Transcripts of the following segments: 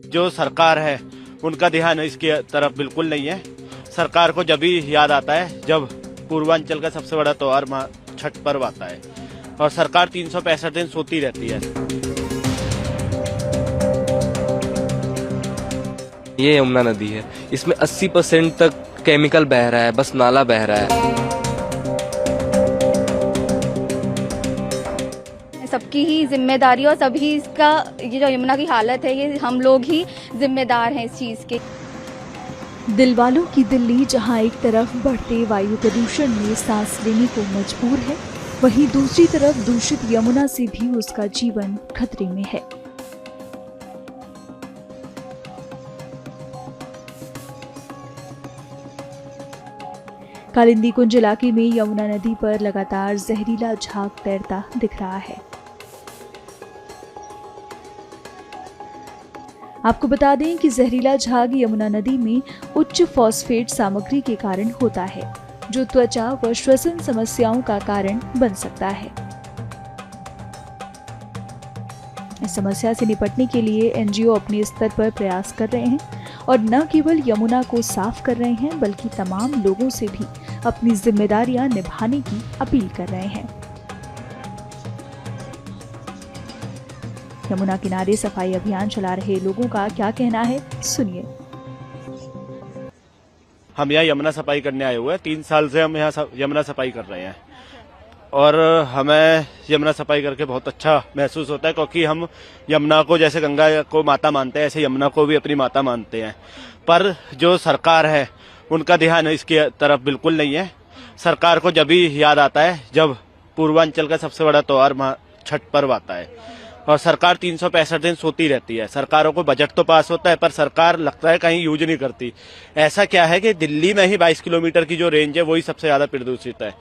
जो सरकार है उनका ध्यान इसकी तरफ बिल्कुल नहीं है। सरकार को जब भी याद आता है जब पूर्वांचल का सबसे बड़ा त्योहार छठ पर्व आता है और सरकार 365 दिन सोती रहती है। ये यमुना नदी है, इसमें 80% तक केमिकल बह रहा है, बस नाला बह रहा है। सबकी ही जिम्मेदारी और सभी इसका ये जो यमुना की हालत है ये हम लोग ही जिम्मेदार हैं इस चीज के। दिलवालों की दिल्ली जहां एक तरफ बढ़ते वायु प्रदूषण में सांस लेने को मजबूर है, वहीं दूसरी तरफ दूषित यमुना से भी उसका जीवन खतरे में है। कालिंदी कुंज इलाके में यमुना नदी पर लगातार जहरीला झाग तैरता दिख रहा है। आपको बता दें कि जहरीला झाग यमुना नदी में उच्च फॉस्फेट सामग्री के कारण होता है, जो त्वचा व श्वसन समस्याओं का कारण बन सकता है। इस समस्या से निपटने के लिए एनजीओ अपने स्तर पर प्रयास कर रहे हैं और न केवल यमुना को साफ कर रहे हैं बल्कि तमाम लोगों से भी अपनी जिम्मेदारियां निभाने की अपील कर रहे हैं। यमुना किनारे सफाई अभियान चला रहे लोगों का क्या कहना है, सुनिए। हम यहाँ यमुना सफाई करने आए हुए हैं। 3 साल से हम यहाँ यमुना सफाई कर रहे हैं और हमें यमुना सफाई करके बहुत अच्छा महसूस होता है, क्योंकि हम यमुना को जैसे गंगा को माता मानते हैं ऐसे यमुना को भी अपनी माता मानते हैं। पर जो सरकार है उनका ध्यान इसकी तरफ बिल्कुल नहीं है। सरकार को जब भी याद आता है जब पूर्वांचल का सबसे बड़ा त्योहार छठ पर्व आता है और सरकार 365 दिन सोती रहती है। सरकारों को बजट तो पास होता है पर सरकार लगता है कहीं यूज नहीं करती। ऐसा क्या है कि दिल्ली में ही 22 किलोमीटर की जो रेंज है वही सबसे ज्यादा प्रदूषित है।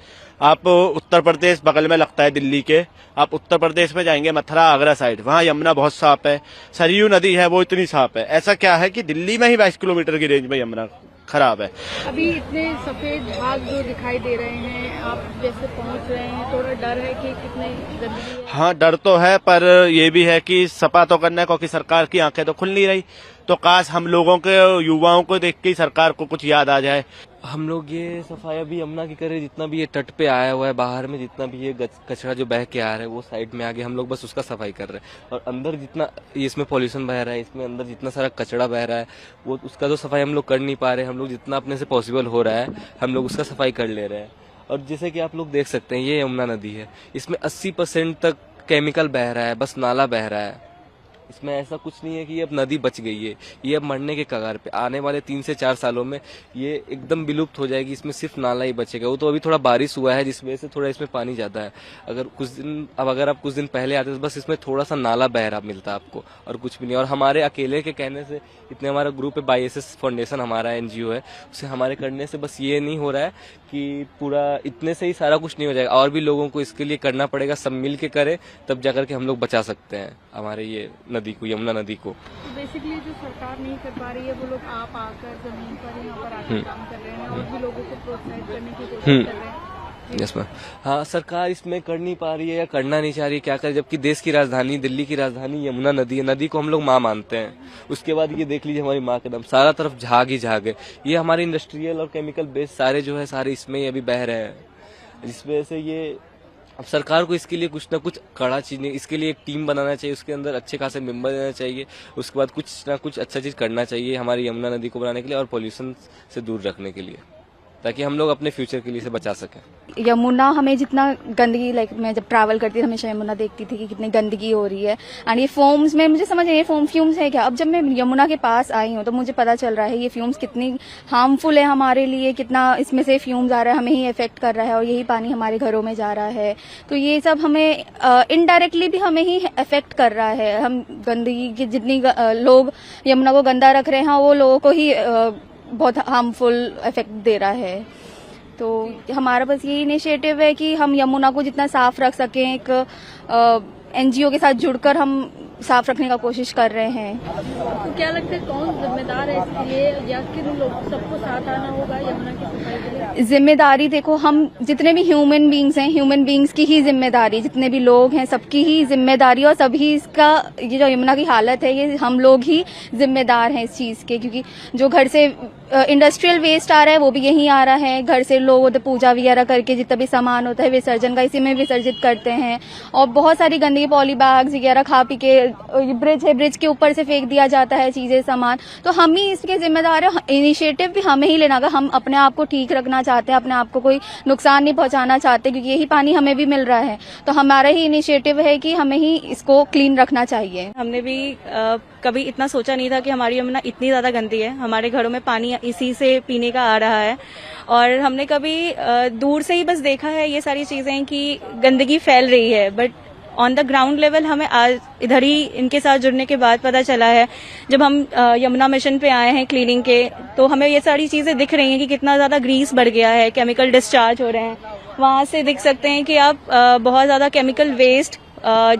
आप उत्तर प्रदेश बगल में लगता है दिल्ली के, आप उत्तर प्रदेश में जाएंगे मथुरा आगरा साइड, वहाँ यमुना बहुत साफ है। सरयू नदी है वो इतनी साफ है। ऐसा क्या है कि दिल्ली में ही 22 किलोमीटर की रेंज में यमुना खराब है। अभी इतने सफेद झाग जो दिखाई दे रहे हैं, आप जैसे पहुंच रहे हैं, थोड़ा डर है कि कितने गंदगी है? हाँ डर तो है, पर ये भी है कि सफा तो करना है क्योंकि सरकार की आंखें तो खुल नहीं रही। तो काश हम लोगों के युवाओं को देख के सरकार को कुछ याद आ जाए। हम लोग ये सफाई अभी यमुना की करें, जितना भी ये तट पे आया हुआ है बाहर में, जितना भी ये कचरा जो बह के आ रहा है वो साइड में आगे हम लोग बस उसका सफाई कर रहे हैं। और अंदर जितना इसमें पॉल्यूशन बह रहा है, इसमें अंदर जितना सारा कचरा बह रहा है वो उसका तो सफाई हम लोग कर नहीं पा रहे। हम लोग जितना अपने से पॉसिबल हो रहा है हम लोग उसका सफाई कर ले रहे हैं। और जैसे कि आप लोग देख सकते हैं ये यमुना नदी है, इसमें 80% तक केमिकल बह रहा है, बस नाला बह रहा है। इसमें ऐसा कुछ नहीं है कि ये अब नदी बच गई है, ये अब मरने के कगार पे। आने वाले 3 से 4 सालों में ये एकदम विलुप्त हो जाएगी। इसमें सिर्फ नाला ही बचेगा। वो तो अभी थोड़ा बारिश हुआ है जिस वजह से थोड़ा इसमें पानी ज्यादा है। अगर आप कुछ दिन पहले आते तो बस इसमें थोड़ा सा नाला बह रहा मिलता आपको और कुछ भी नहीं। और हमारे अकेले के कहने से, इतने हमारा ग्रुप है बाईएसएस फाउंडेशन हमारा एनजीओ है, उसे हमारे करने से बस ये नहीं हो रहा है कि पूरा इतने से ही सारा कुछ नहीं हो जाएगा। और भी लोगों को इसके लिए करना पड़ेगा, सब मिल के करें तब जाकर के हम लोग बचा सकते हैं हमारे ये नदी को, यमुना नदी को। तो बेसिकली जो सरकार नहीं कर पा रही है वो लोग आप आकर जमीन पर यहाँ पर आकर काम कर रहे हैं और भी लोगों को प्रोत्साहित करने की कोशिश कर रहे हैं। Yes ma'am. हाँ, सरकार इसमें कर नहीं पा रही है या करना नहीं चाह रही है, क्या करे, जबकि देश की राजधानी दिल्ली की राजधानी यमुना नदी है। नदी को हम लोग माँ मानते हैं। उसके बाद ये देख लीजिए हमारी माँ के नाम, सारा तरफ झाग ही झाग है। ये हमारे इंडस्ट्रियल और केमिकल बेस्ड सारे जो है सारे इसमें ही अभी बह रहे हैं, जिस वजह से ये अब सरकार को इसके लिए कुछ ना कुछ कड़ा चीज नहीं, इसके लिए एक टीम बनाना चाहिए, उसके अंदर अच्छे खासे मेंबर देना चाहिए। उसके बाद कुछ ना कुछ अच्छा चीज करना चाहिए हमारी यमुना नदी को बनाने के लिए और पॉल्यूशन से दूर रखने के लिए, ताकि हम लोग अपने फ्यूचर के लिए इसे बचा सकें। यमुना हमें जितना गंदगी, मैं जब ट्रैवल करती थी हमेशा यमुना देखती थी कि कितनी गंदगी हो रही है। एंड ये फोम्स में मुझे समझ नहीं, फ्यूम्स है क्या। अब जब मैं यमुना के पास आई हूँ तो मुझे पता चल रहा है ये फ्यूम्स कितनी हार्मफुल है हमारे लिए, कितना इसमें से फ्यूम्स आ रहा है, हमें ही इफेक्ट कर रहा है और यही पानी हमारे घरों में जा रहा है। तो ये सब हमें इनडायरेक्टली भी हमें ही इफेक्ट कर रहा है। हम गंदगी की जितनी लोग यमुना को गंदा रख रहे हैं वो लोगों को ही बहुत हार्मफुल इफेक्ट दे रहा है। तो हमारा बस ये इनिशिएटिव है कि हम यमुना को जितना साफ रख सकें, एक एनजीओ के साथ जुड़कर हम साफ रखने का कोशिश कर रहे हैं। तो क्या लगता है कौन जिम्मेदार है इसके लिए, या किन लोग सबको साथ आना होगा यमुना की सफाई के लिए? जिम्मेदारी देखो, हम जितने भी ह्यूमन बींग्स हैं, ह्यूमन बींग्स की ही जिम्मेदारी, जितने भी लोग हैं सबकी ही जिम्मेदारी, और सभी इसका, ये जो यमुना की हालत है ये हम लोग ही जिम्मेदार हैं इस चीज़ के, क्योंकि जो घर से इंडस्ट्रियल वेस्ट आ रहा है वो भी यहीं आ रहा है। घर से लोग उधर पूजा वगैरह करके जितना भी सामान होता है विसर्जन का इसी में विसर्जित करते हैं, और बहुत सारी गंदगी, पॉली बैग्स वगैरह खा पी के, ब्रिज है, ब्रिज के ऊपर से फेंक दिया जाता है चीजें, सामान। तो हम ही इसके जिम्मेदार है, इनिशिएटिव भी हमें ही लेना होगा। हम अपने आप को ठीक रखना चाहते हैं, अपने आप को कोई नुकसान नहीं पहुंचाना चाहते, क्योंकि यही पानी हमें भी मिल रहा है। तो हमारा ही इनिशिएटिव है कि हमें ही इसको क्लीन रखना चाहिए। हमने भी कभी इतना सोचा नहीं था कि हमारी यमुना इतनी ज्यादा गंदी है। हमारे घरों में पानी इसी से पीने का आ रहा है, और हमने कभी दूर से ही बस देखा है ये सारी चीजें कि गंदगी फैल रही है, but on the ground level हमें आज इधर ही इनके साथ जुड़ने के बाद पता चला है। जब हम यमुना मिशन पे आए हैं क्लीनिंग के, तो हमें ये सारी चीजें दिख रही हैं कि कितना ज्यादा ग्रीस बढ़ गया है, केमिकल डिस्चार्ज हो रहे हैं। वहां से दिख सकते हैं कि आप बहुत ज्यादा केमिकल वेस्ट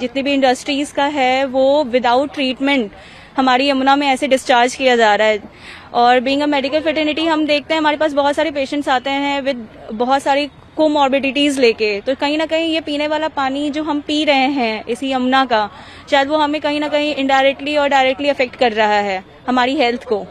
जितनी भी इंडस्ट्रीज का है वो विदाउट ट्रीटमेंट हमारी यमुना में ऐसे डिस्चार्ज किया जा रहा है। और बीइंग अ मेडिकल फेटर्निटी हम देखते हैं हमारे पास बहुत सारे पेशेंट्स आते हैं विद बहुत सारी कोमॉर्बिडिटीज लेके, तो कहीं ना कहीं ये पीने वाला पानी जो हम पी रहे हैं इसी यमुना का, शायद वो हमें कहीं ना कहीं इनडायरेक्टली और डायरेक्टली अफेक्ट कर रहा है हमारी हेल्थ को।